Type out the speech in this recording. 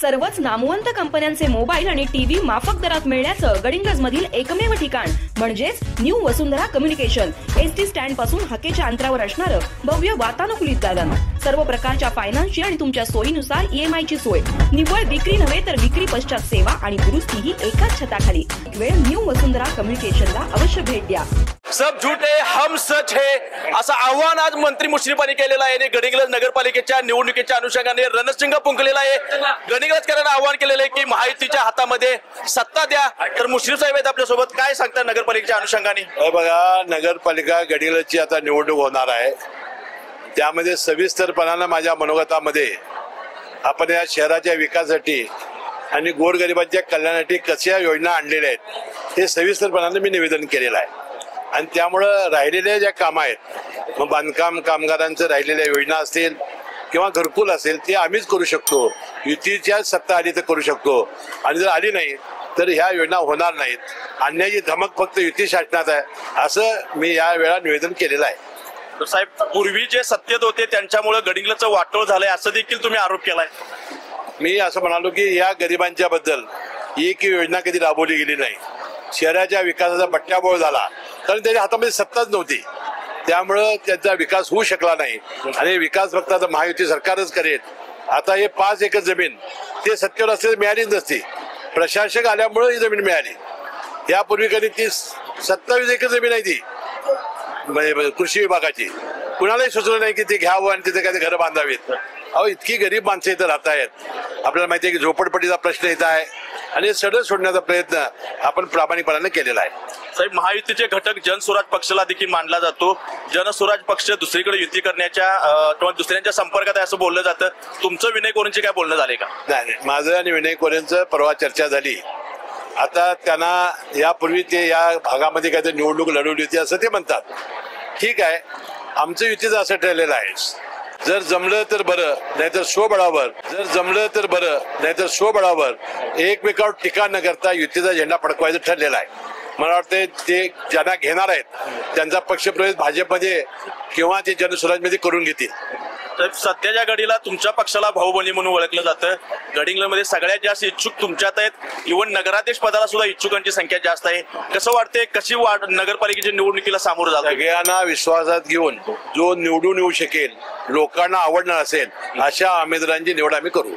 सर्वच नामवंत कंपन्यांचे मोबाईल आणि टीव्ही माफक दरात मिळण्याचं गडिंग्लज मधील एकमेव ठिकाण म्हणजेच न्यू वसुंधरा कम्युनिकेशन। एसटी स्टँड पासून हाकेच्या अंतरावर असणारं भव्य वातानुकूलित दालन। सर्व प्रकारच्या फायनान्सची आणि तुमच्या सोयीनुसार ईएमआय ची सोय। निव्वळ विक्री नव्हे तर विक्री पश्चात सेवा आणि दुरुस्ती ही एकाच छताखाली। वेळ न्यू वसुंधरा कम्युनिकेशनला अवश्य भेट द्या। सब झूठे हम सच है असं आव्हान आज मंत्री मुश्रीफांनी केलेलं आहे आणि गडिंग्लज नगरपालिकेच्या निवडणुकीच्या अनुषंगाने रणशिंग फुंकलेला आहे। गडिंग्लजकरांना आव्हान केलेलं आहे की महायुतीच्या हातामध्ये सत्ता द्या। तर मुश्रीफ साहेब आहेत आपल्या सोबत, काय सांगतात नगरपालिकेच्या अनुषंगाने? बघा, नगरपालिका गडिंग्लजची आता निवडणूक होणार आहे, त्यामध्ये सविस्तरपणाने माझ्या मनोगतामध्ये आपण या शहराच्या विकासासाठी आणि गोरगरिबांच्या कल्याणासाठी कशा योजना आणलेल्या आहेत हे सविस्तरपणाने मी निवेदन केलेलं आहे। आणि त्यामुळं राहिलेल्या ज्या कामं आहेत, मग बांधकाम कामगारांचं राहिलेल्या योजना असतील किंवा घरकुल असेल, ते आम्हीच करू शकतो। युतीच्या सत्ता आली तर करू शकतो, आणि जर आली नाही तर ह्या योजना होणार नाहीत। आणण्याची धमक फक्त युती शासनात आहे, असं मी या वेळा निवेदन केलेलं आहे। साहेब, पूर्वी जे सत्तेत होते त्यांच्यामुळे गडिंग्लजचं वाटोळ झालंय असं देखील तुम्ही आरोप केलाय। मी असं म्हणालो की या गरिबांच्या बद्दल एक योजना कधी राबवली गेली नाही। शहराच्या विकासाचा बट्ट्याबोळ झाला कारण त्याच्या हातामध्ये सत्ताच नव्हती, त्यामुळं त्यांचा विकास होऊ शकला नाही। आणि विकास फक्त आता महायुती सरकारच करेल। आता हे 5 एकर जमीन ते सत्तेवर असते मिळालीच नसती, प्रशासक आल्यामुळे ही जमीन मिळाली। यापूर्वी कधी ती 27 एकर जमीन आहे ती कृषी विभागाची, कुणालाही सुचलं नाही की ते घ्यावं आणि तिथे काही घरं बांधावीत। अहो, इतकी गरीब माणसं इथं राहत आहेत, आपल्याला माहिती आहे की झोपडपट्टीचा प्रश्न इथं आहे, आणि सडक सोडण्याचा प्रयत्न आपण प्रामाणिकपणाने केलेला आहे। साहेब, महायुतीचे घटक जनस्वराज पक्षाला देखील मानला जातो। जनस्वराज पक्ष दुसरीकडे युती करण्याच्या किंवा दुसऱ्यांच्या संपर्कात आहे असं बोललं जातं। तुमचं विनय कोरेंचे काय बोलणं झाले का? नाही, माझं आणि विनय कोरेंचं परवा चर्चा झाली। आता त्यांना यापूर्वी ते या भागामध्ये काहीतरी निवडणूक लढवली होती असं ते म्हणतात। ठीक आहे, आमचं युतीचं असं ठरलेलं आहे, जर जमलं तर बरं, नाहीतर स्वबळावर, जर जमलं तर बरं, नाहीतर स्वबळावर एकमेकावर टीका न करता युतीचा झेंडा फडकवायचं ठरलेला आहे। मला वाटतं ते ज्यांना घेणार आहेत त्यांचा पक्षप्रवेश भाजपमध्ये किंवा ते जनस्वराजमध्ये करून घेतील। तर सध्याच्या घडीला तुमच्या पक्षाला भाऊबंदी म्हणून ओळखलं जातं। गडिंग्लजमध्ये सगळ्यात जास्त इच्छुक तुमच्यात आहेत, इव्हन नगराध्यक्ष पदाला सुद्धा इच्छुकांची संख्या जास्त आहे। कसं वाटतंय, कशी नगरपालिकेच्या निवडणुकीला सामोरं जातं? सगळ्यांना विश्वासात घेऊन जो निवडून येऊ शकेल, लोकांना आवडणार असेल अशा उमेदवारांची निवड आम्ही करू।